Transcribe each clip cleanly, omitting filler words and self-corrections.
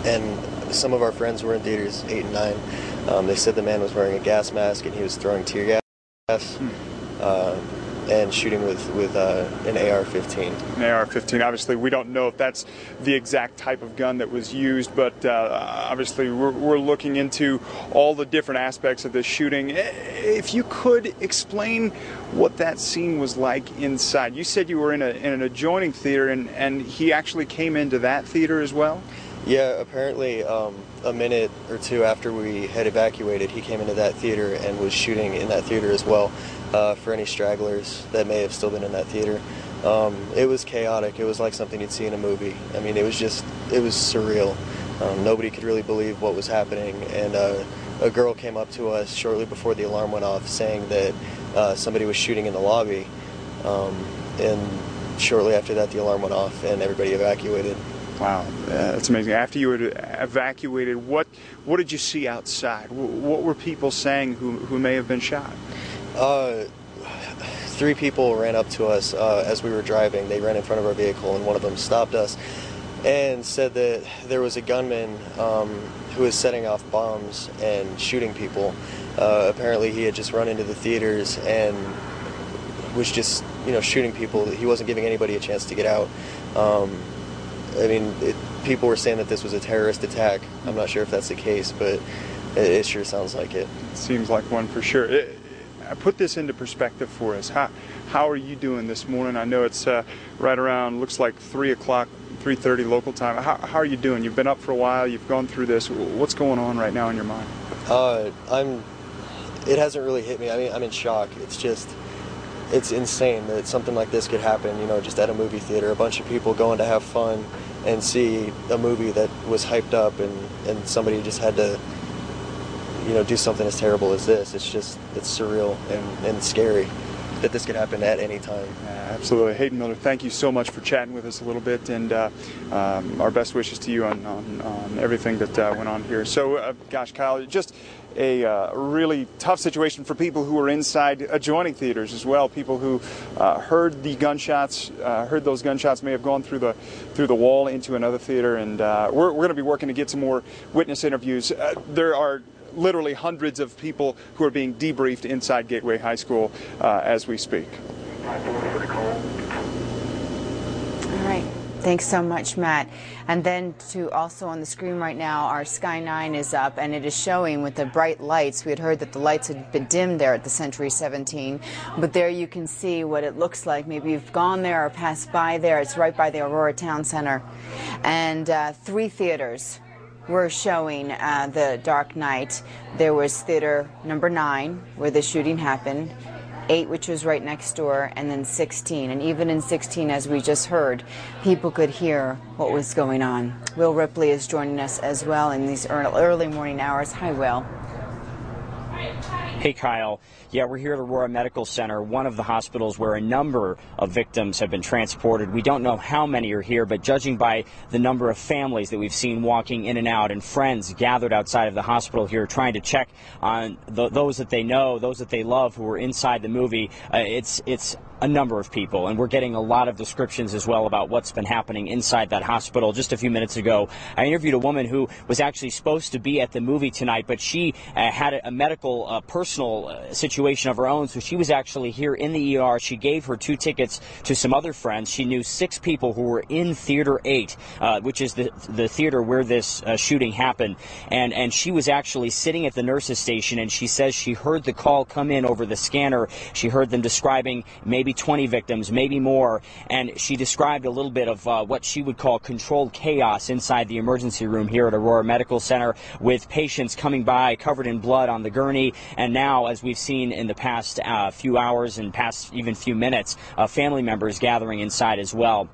and some of our friends were in theaters 8 and 9. They said the man was wearing a gas mask and he was throwing tear gas. And shooting with an AR-15. An AR-15. Obviously, we don't know if that's the exact type of gun that was used, but obviously we're looking into all the different aspects of this shooting. If you could explain what that scene was like inside. You said you were in an adjoining theater, and he actually came into that theater as well? Yeah, apparently a minute or two after we had evacuated, he came into that theater and was shooting in that theater as well. For any stragglers that may have still been in that theater. It was chaotic. It was like something you'd see in a movie. I mean, it was surreal. Nobody could really believe what was happening, and a girl came up to us shortly before the alarm went off saying that somebody was shooting in the lobby, and shortly after that the alarm went off and everybody evacuated. Wow, that's amazing. After you had evacuated, what did you see outside? What were people saying who may have been shot? 3 people ran up to us as we were driving. They ran in front of our vehicle, and one of them stopped us and said that there was a gunman who was setting off bombs and shooting people. Apparently he had just run into the theaters and was just, shooting people. He wasn't giving anybody a chance to get out. I mean, people were saying that this was a terrorist attack. I'm not sure if that's the case, but it sure sounds like it. It seems like one for sure. Put this into perspective for us. How are you doing this morning? I know it's right around, looks like 3 o'clock, 3:30 local time. How are you doing? You've been up for a while. You've gone through this. What's going on right now in your mind? It hasn't really hit me. I mean, I'm in shock. It's insane that something like this could happen, just at a movie theater. A bunch of people going to have fun and see a movie that was hyped up, and somebody just had to do something as terrible as this. It's surreal and scary that this could happen at any time. Absolutely. Hayden Miller, thank you so much for chatting with us a little bit, and our best wishes to you on everything that went on here. So, gosh, Kyle, just a really tough situation for people who are inside adjoining theaters as well. People who heard the gunshots, heard those gunshots may have gone through the wall into another theater, and we're going to be working to get some more witness interviews. There are literally hundreds of people who are being debriefed inside Gateway High School as we speak. All right. Thanks so much, Matt. And then also on the screen right now, our Sky 9 is up, and it is showing with the bright lights. We had heard that the lights had been dimmed there at the Century 17, but there you can see what it looks like. Maybe you've gone there or passed by there. It's right by the Aurora Town Center. And 3 theaters were showing The Dark Knight. There was theater number 9, where the shooting happened, 8, which was right next door, and then 16. And even in 16, as we just heard, people could hear what was going on. Will Ripley is joining us as well in these early morning hours. Hi, Will. Hey, Kyle. Yeah, we're here at Aurora Medical Center, one of the hospitals where a number of victims have been transported. We don't know how many are here, but judging by the number of families that we've seen walking in and out and friends gathered outside of the hospital here trying to check on those that they know, those that they love who were inside the movie, it's a number of people, and we're getting a lot of descriptions as well about what's been happening inside that hospital. Just a few minutes ago, I interviewed a woman who was actually supposed to be at the movie tonight, but she had a medical personal situation of her own, so she was actually here in the ER. She gave her 2 tickets to some other friends. She knew 6 people who were in Theater 8, which is the theater where this shooting happened, and she was actually sitting at the nurse's station, and she says she heard the call come in over the scanner. She heard them describing maybe 20 victims, maybe more, and she described a little bit of what she would call controlled chaos inside the emergency room here at Aurora Medical Center, with patients coming by covered in blood on the gurney, and now, as we've seen in the past few hours and past even few minutes, family members gathering inside as well.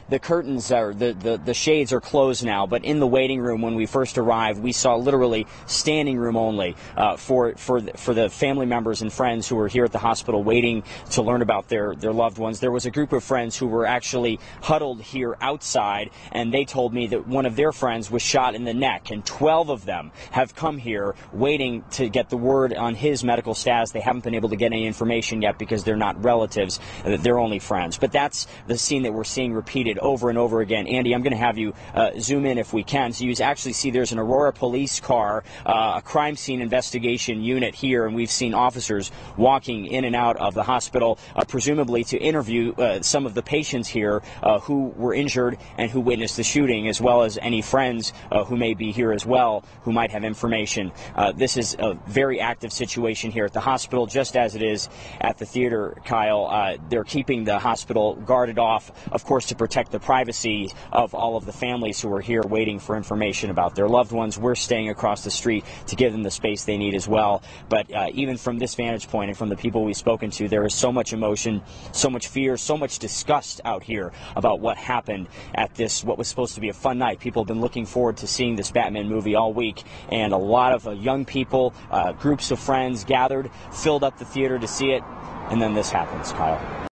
The curtains are, the shades are closed now, but in the waiting room when we first arrived, we saw literally standing room only for the family members and friends who were here at the hospital waiting to learn about their loved ones. There was a group of friends who were actually huddled here outside, and they told me that one of their friends was shot in the neck, and 12 of them have come here waiting to get the word on his medical status. They haven't been able to get any information yet because they're not relatives, they're only friends. But that's the scene that we're seeing being repeated over and over again. Andy, I'm going to have you zoom in if we can. So you actually see there's an Aurora police car, a crime scene investigation unit here, and we've seen officers walking in and out of the hospital, presumably to interview some of the patients here who were injured and who witnessed the shooting, as well as any friends who may be here as well who might have information. This is a very active situation here at the hospital, just as it is at the theater, Kyle. They're keeping the hospital guarded off, of course, to protect the privacy of all of the families who are here waiting for information about their loved ones. We're staying across the street to give them the space they need as well. But even from this vantage point and from the people we've spoken to, there is so much emotion, so much fear, so much disgust out here about what happened at this, what was supposed to be a fun night. People have been looking forward to seeing this Batman movie all week, and a lot of young people, groups of friends gathered, filled up the theater to see it, and then this happens, Kyle.